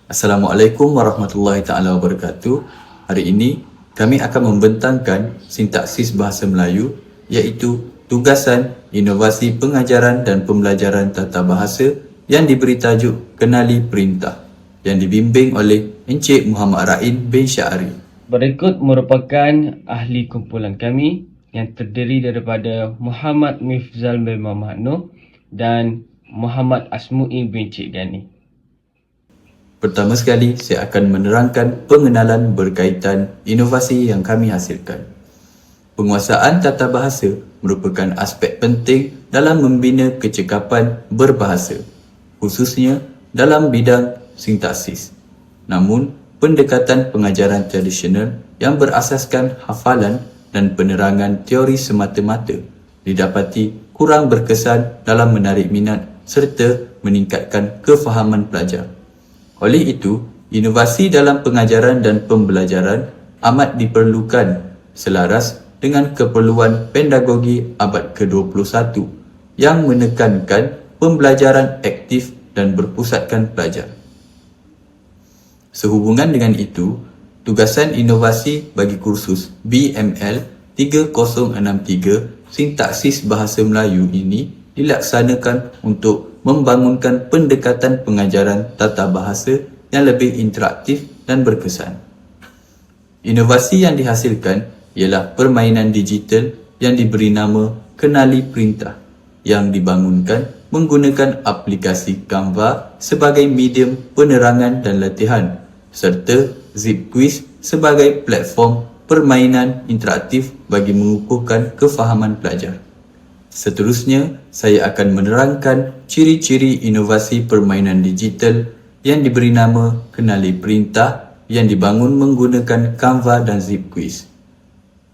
Assalamualaikum warahmatullahi taala wabarakatuh. Hari ini kami akan membentangkan sintaksis bahasa Melayu iaitu tugasan inovasi pengajaran dan pembelajaran tata bahasa yang diberi tajuk Kenali Perintah yang dibimbing oleh Encik Muhammad Rain bin Syahri. Berikut merupakan ahli kumpulan kami yang terdiri daripada Muhammad Mifzal bin Muhammad Noh dan Muhammad Asmu'i bin Cik Gani. Pertama sekali, saya akan menerangkan pengenalan berkaitan inovasi yang kami hasilkan. Penguasaan tata bahasa merupakan aspek penting dalam membina kecekapan berbahasa, khususnya dalam bidang sintaksis. Namun, pendekatan pengajaran tradisional yang berasaskan hafalan dan penerangan teori semata-mata didapati kurang berkesan dalam menarik minat serta meningkatkan kefahaman pelajar. Oleh itu, inovasi dalam pengajaran dan pembelajaran amat diperlukan selaras dengan keperluan pedagogi abad ke-21 yang menekankan pembelajaran aktif dan berpusatkan pelajar. Sehubungan dengan itu, tugasan inovasi bagi kursus BML 3063 Sintaksis Bahasa Melayu ini dilaksanakan untuk membangunkan pendekatan pengajaran tata bahasa yang lebih interaktif dan berkesan. Inovasi yang dihasilkan ialah permainan digital yang diberi nama Kenali Perintah yang dibangunkan menggunakan aplikasi Canva sebagai medium penerangan dan latihan serta Zip Quiz sebagai platform permainan interaktif bagi mengukuhkan kefahaman pelajar. Seterusnya, saya akan menerangkan ciri-ciri inovasi permainan digital yang diberi nama Kenali Perintah yang dibangun menggunakan Canva dan Zip Quiz.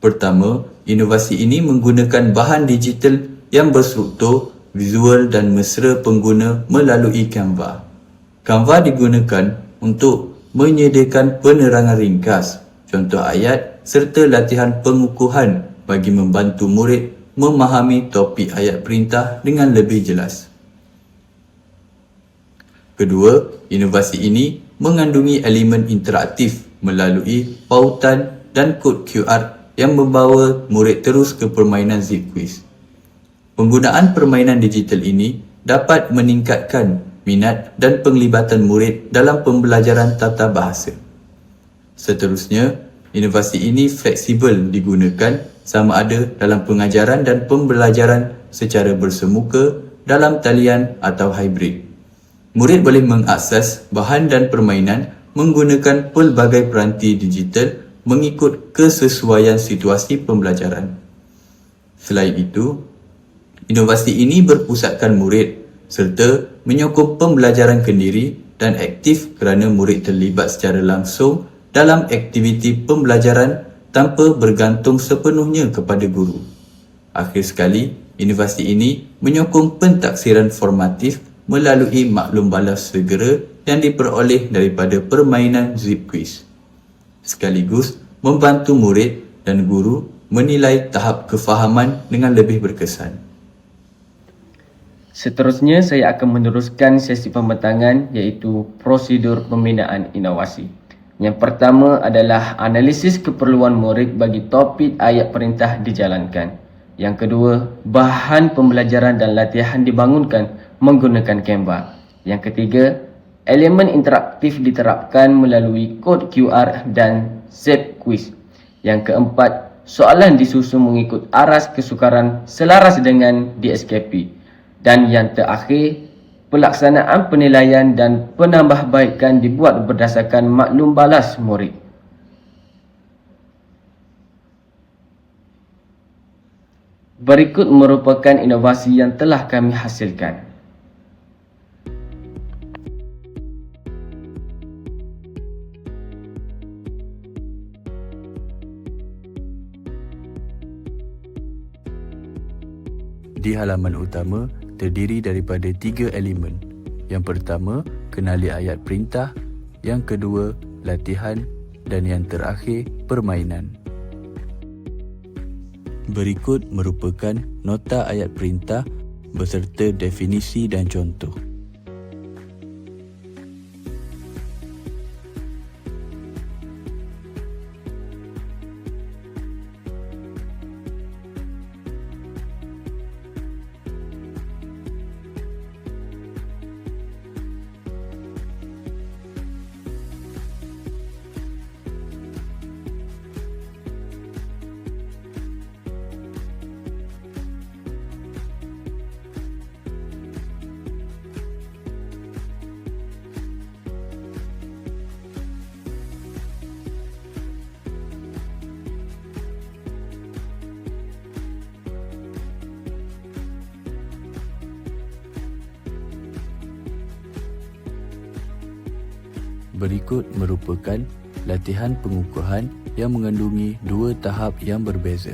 Pertama, inovasi ini menggunakan bahan digital yang berstruktur, visual dan mesra pengguna melalui Canva. Canva digunakan untuk menyediakan penerangan ringkas, contoh ayat serta latihan pengukuhan bagi membantu murid memahami topik ayat perintah dengan lebih jelas. Kedua, inovasi ini mengandungi elemen interaktif melalui pautan dan kod QR yang membawa murid terus ke permainan Zip Quiz. Penggunaan permainan digital ini dapat meningkatkan minat dan penglibatan murid dalam pembelajaran tata bahasa. Seterusnya, inovasi ini fleksibel digunakan sama ada dalam pengajaran dan pembelajaran secara bersemuka, dalam talian atau hybrid. Murid boleh mengakses bahan dan permainan menggunakan pelbagai peranti digital mengikut kesesuaian situasi pembelajaran. Selain itu, inovasi ini berpusatkan murid serta menyokong pembelajaran kendiri dan aktif kerana murid terlibat secara langsung dalam aktiviti pembelajaran tanpa bergantung sepenuhnya kepada guru. Akhir sekali, inovasi ini menyokong pentaksiran formatif melalui maklum balas segera yang diperoleh daripada permainan Zip Quiz, sekaligus membantu murid dan guru menilai tahap kefahaman dengan lebih berkesan. Seterusnya, saya akan meneruskan sesi pembentangan iaitu prosedur pembinaan inovasi. Yang pertama adalah analisis keperluan murid bagi topik ayat perintah dijalankan. Yang kedua, bahan pembelajaran dan latihan dibangunkan menggunakan Canva. Yang ketiga, elemen interaktif diterapkan melalui kod QR dan Zip Quiz. Yang keempat, soalan disusun mengikut aras kesukaran selaras dengan DSKP. Dan yang terakhir, pelaksanaan penilaian dan penambahbaikan dibuat berdasarkan maklum balas murid. Berikut merupakan inovasi yang telah kami hasilkan. Di halaman utama terdiri daripada 3 elemen. Yang pertama, kenali ayat perintah. Yang kedua, latihan. Dan yang terakhir, permainan. Berikut merupakan nota ayat perintah beserta definisi dan contoh. Berikut merupakan latihan pengukuhan yang mengandungi dua tahap yang berbeza.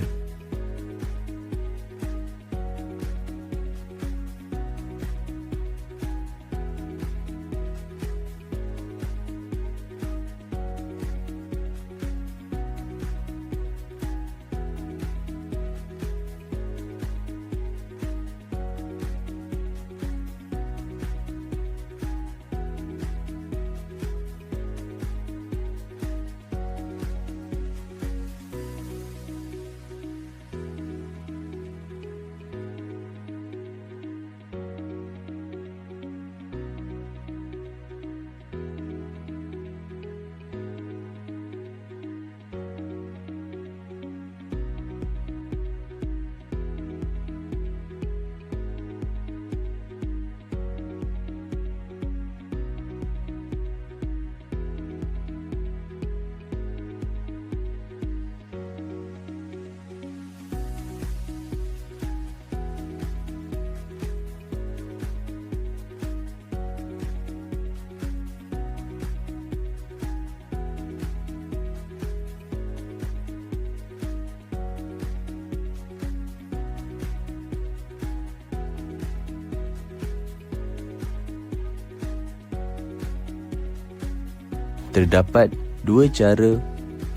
Terdapat dua cara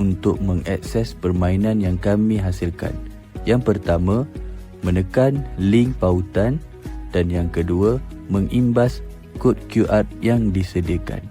untuk mengakses permainan yang kami hasilkan. Yang pertama, menekan link pautan, dan yang kedua, mengimbas kod QR yang disediakan.